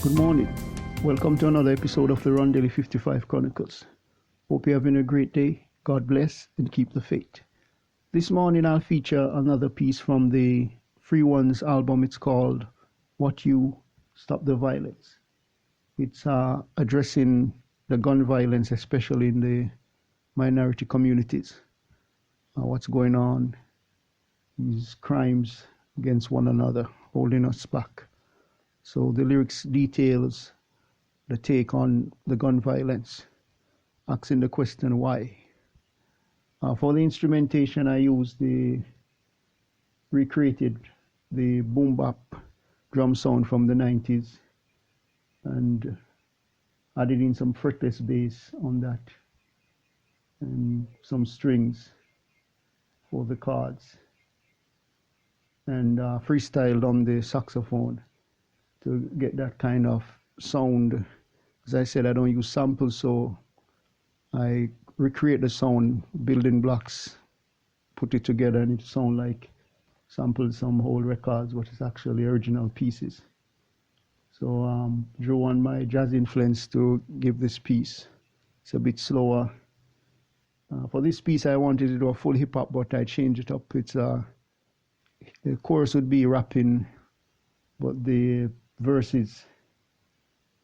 Good morning. Welcome to another episode of the Run Daily 55 Chronicles. Hope you're having a great day. God bless and keep the faith. This morning I'll feature another piece from the Free Ones album. It's called What You Stop the Violence. It's addressing the gun violence, especially in the minority communities. What's going on, these crimes against one another, holding us back. So the lyrics details the take on the gun violence, asking the question why. For the instrumentation, I recreated the boom bap drum sound from the 90s and added in some fretless bass on that and some strings for the chords, and freestyled on the saxophone to get that kind of sound. As I said, I don't use samples, so I recreate the sound, building blocks, put it together, and it sounds like samples some old records, but it's actually original pieces. So drew on my jazz influence to give this piece. It's a bit slower. For this piece, I wanted to do a full hip hop, but I changed it up. It's the chorus would be rapping, but the verses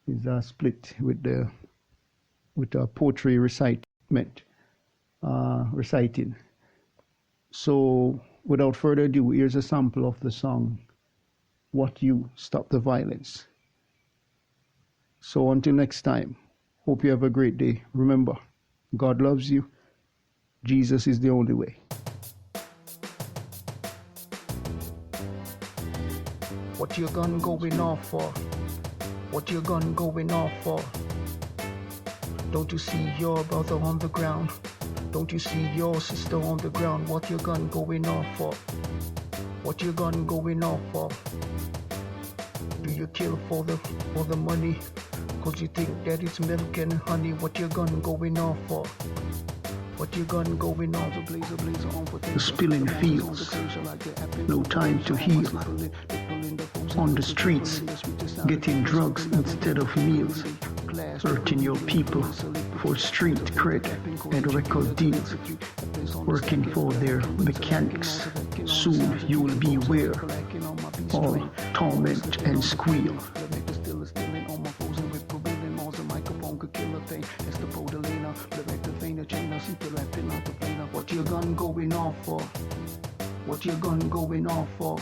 is split with a poetry reciting. So without further ado, here's a sample of the song What You Stop the Violence. So until next time, hope you have a great day. Remember, God loves you. Jesus is the only way. What your gun going off for? What your gun going off for? Don't you see your brother on the ground? Don't you see your sister on the ground? What your gun going off for? What your gun going off for? Do you kill for the money? Cause you think that it's milk and honey? What your gun going off for? What you gun going on? The spilling fields, no time to heal. On the streets, getting drugs instead of meals. Hurting your people for street cred and record deals. Working for their mechanics, soon you will beware. All torment and squeal. What your gun going off for? What your gun going off for?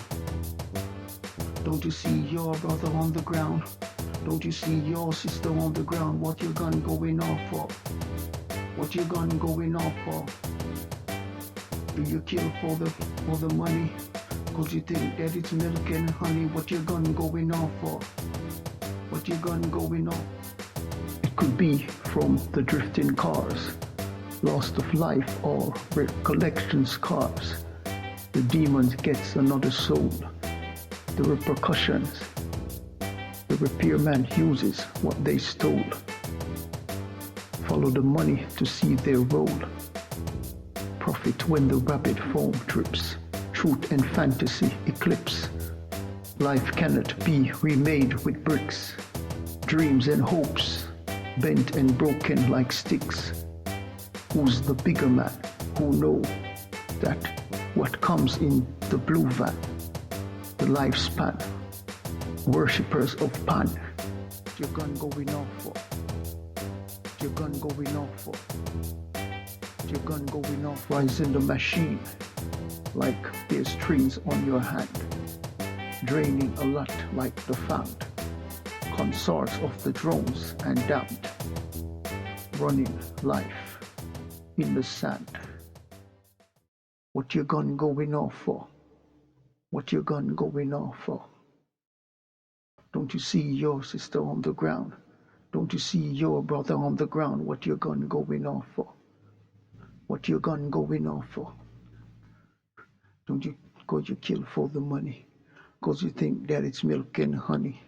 Don't you see your brother on the ground? Don't you see your sister on the ground? What your gun going off for? What your gun going off for? Do you kill for the money? Cause you think that it's milk and honey? What your gun going off for? What your gun going off? It could be from the drifting cars, loss of life or recollection scars. The demon gets another soul. The repercussions, the repairman uses what they stole. Follow the money to see their roll. Profit when the rapid foam drips. Truth and fantasy eclipse. Life cannot be remade with bricks. Dreams and hopes bent and broken like sticks. Who's the bigger man who know that what comes in the blue van? The lifespan, worshippers of pan. What your gun going off for? What your gun going off for? What your gun going off for? Rise in the machine, like there's strings on your hand. Draining a lot like the found. Consorts of the drones and damned. Running life in the sand. What your gun going off for? What your gun going off for? Don't you see your sister on the ground? Don't you see your brother on the ground? What your gun going off for? What your gun going off for? Don't you, cause you kill for the money? Cause you think that it's milk and honey?